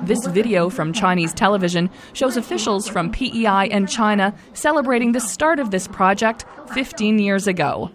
This video from Chinese television shows officials from P.E.I. and China celebrating the start of this project 15 years ago.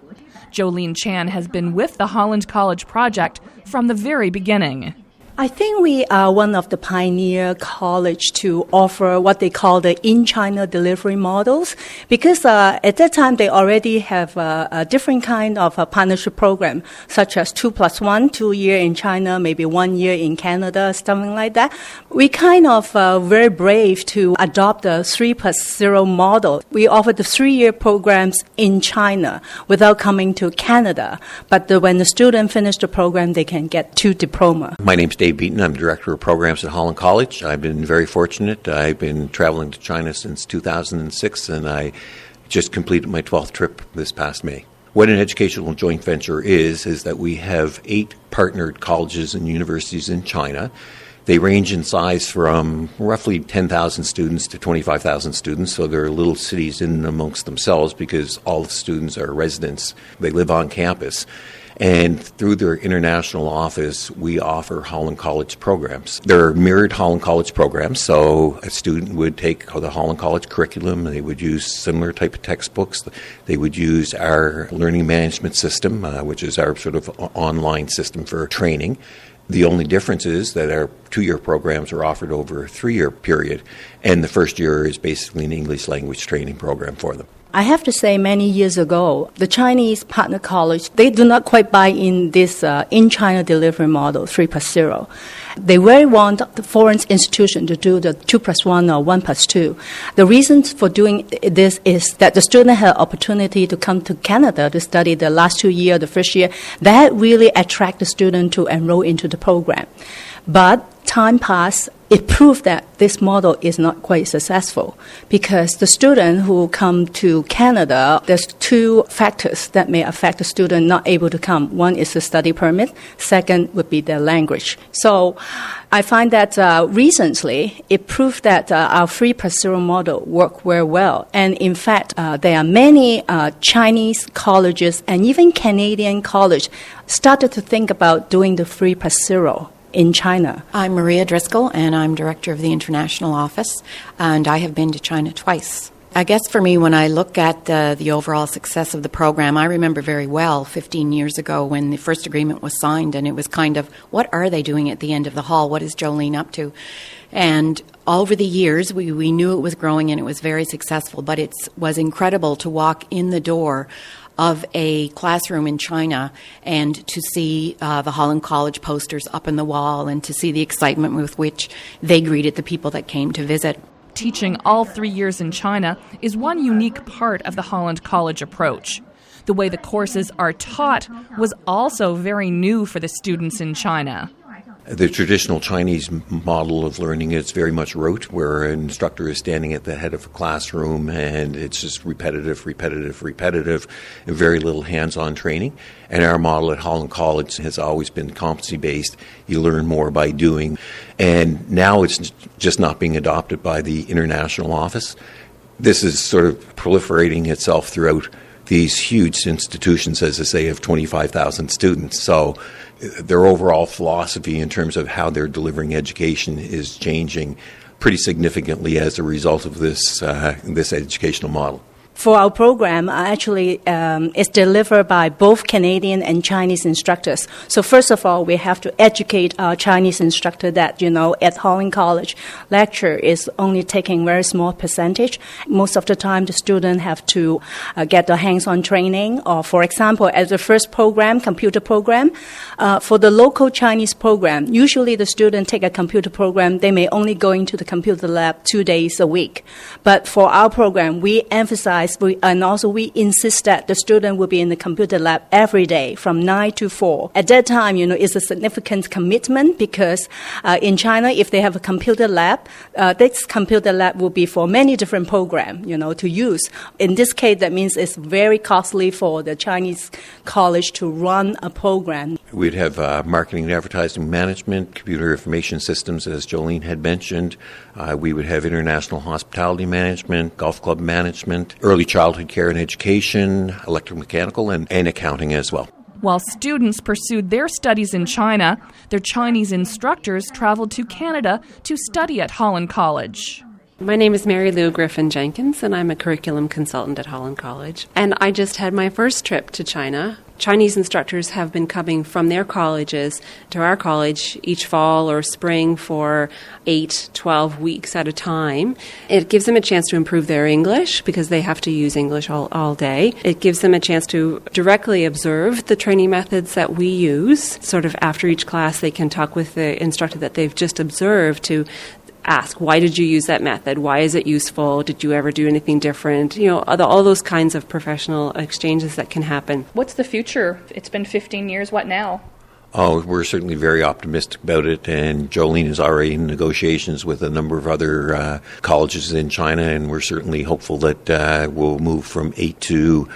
Jolene Chan has been with the Holland College project from the very beginning. I think we are one of the pioneer college to offer what they call the in-China delivery models, because at that time they already have a different kind of a partnership program, such as 2+1, 2 year in China, maybe 1 year in Canada, something like that. We kind of very brave to adopt the 3+0 model. We offer the 3-year programs in China without coming to Canada, but when the student finish the program, they can get 2 diplomas. My name's Dave Beaton. I'm Director of Programs at Holland College. I've been very fortunate. I've been traveling to China since 2006, and I just completed my 12th trip this past May. What an educational joint venture is that we have 8 partnered colleges and universities in China. They range in size from roughly 10,000 students to 25,000 students, so they're little cities in amongst themselves because all the students are residents. They live on campus. And through their international office, we offer Holland College programs. They're mirrored Holland College programs, so a student would take the Holland College curriculum, they would use similar type of textbooks, they would use our learning management system, which is our sort of online system for training. The only difference is that our 2-year programs are offered over a 3-year period, and the first year is basically an English language training program for them. I have to say, many years ago, the Chinese partner college, they do not quite buy in this in-China delivery model, 3+0. They very want the foreign institution to do the 2+1 or 1+2. The reason for doing this is that the student had opportunity to come to Canada to study the last 2 years, the first year. That really attract the student to enroll into the program. But time passed, it proved that this model is not quite successful because the student who come to Canada, there's 2 factors that may affect the student not able to come. One is the study permit. Second would be their language. So I find that recently it proved that our 3+0 model worked very well. And in fact, there are many Chinese colleges and even Canadian college started to think about doing the 3+0. In China. I'm Maria Driscoll, and I'm Director of the International Office, and I have been to China twice. I guess for me, when I look at the overall success of the program, I remember very well 15 years ago when the first agreement was signed, and it was kind of, what are they doing at the end of the hall? What is Jolene up to? And over the years, we knew it was growing and it was very successful, but it was incredible to walk in the door of a classroom in China and to see the Holland College posters up in the wall and to see the excitement with which they greeted the people that came to visit. Teaching all 3 years in China is one unique part of the Holland College approach. The way the courses are taught was also very new for the students in China. The traditional Chinese model of learning is very much rote, where an instructor is standing at the head of a classroom and it's just repetitive, and very little hands-on training. And our model at Holland College has always been competency-based. You learn more by doing. And now it's just not being adopted by the international office. This is sort of proliferating itself throughout these huge institutions, as I say, of 25,000 students. So their overall philosophy in terms of how they're delivering education is changing pretty significantly as a result of this educational model. For our program, actually, it's delivered by both Canadian and Chinese instructors. So first of all, we have to educate our Chinese instructor that, at Holland College, lecture is only taking very small percentage. Most of the time, the student have to get the hands-on training. Or, for example, as the first program, computer program, for the local Chinese program, usually the student take a computer program, they may only go into the computer lab 2 days a week. But for our program, we emphasize and also we insist that the student will be in the computer lab every day from 9 to 4. At that time, it's a significant commitment because in China, if they have a computer lab, this computer lab will be for many different programs, to use. In this case, that means it's very costly for the Chinese college to run a program. We'd have marketing and advertising management, computer information systems, as Jolene had mentioned. We would have international hospitality management, golf club management, early childhood care and education, electromechanical, and accounting as well. While students pursued their studies in China, their Chinese instructors traveled to Canada to study at Holland College. My name is Mary Lou Griffin-Jenkins, and I'm a curriculum consultant at Holland College. And I just had my first trip to China. Chinese instructors have been coming from their colleges to our college each fall or spring for 8-12 weeks at a time. It gives them a chance to improve their English because they have to use English all day. It gives them a chance to directly observe the training methods that we use. Sort of after each class, they can talk with the instructor that they've just observed to ask, why did you use that method? Why is it useful? Did you ever do anything different? You know, all those kinds of professional exchanges that can happen. What's the future? It's been 15 years. What now? Oh, we're certainly very optimistic about it, and Jolene is already in negotiations with a number of other colleges in China, and we're certainly hopeful that we'll move from 8 to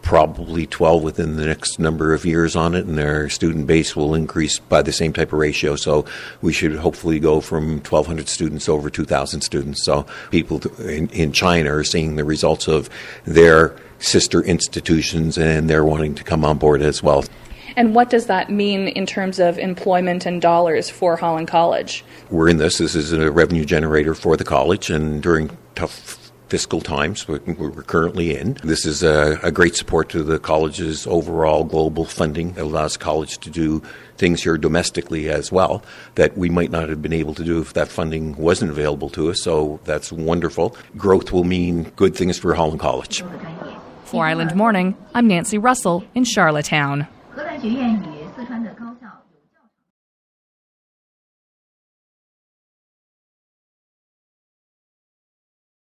probably 12 within the next number of years on it, and their student base will increase by the same type of ratio. So we should hopefully go from 1,200 students over 2,000 students. So people in China are seeing the results of their sister institutions, and they're wanting to come on board as well. And what does that mean in terms of employment and dollars for Holland College? We're in this. This is a revenue generator for the college, and during tough fiscal times we're currently in, this is a great support to the college's overall global funding. It allows college to do things here domestically as well that we might not have been able to do if that funding wasn't available to us. So that's wonderful. Growth will mean good things for Holland College. For Island Morning, I'm Nancy Russell in Charlottetown.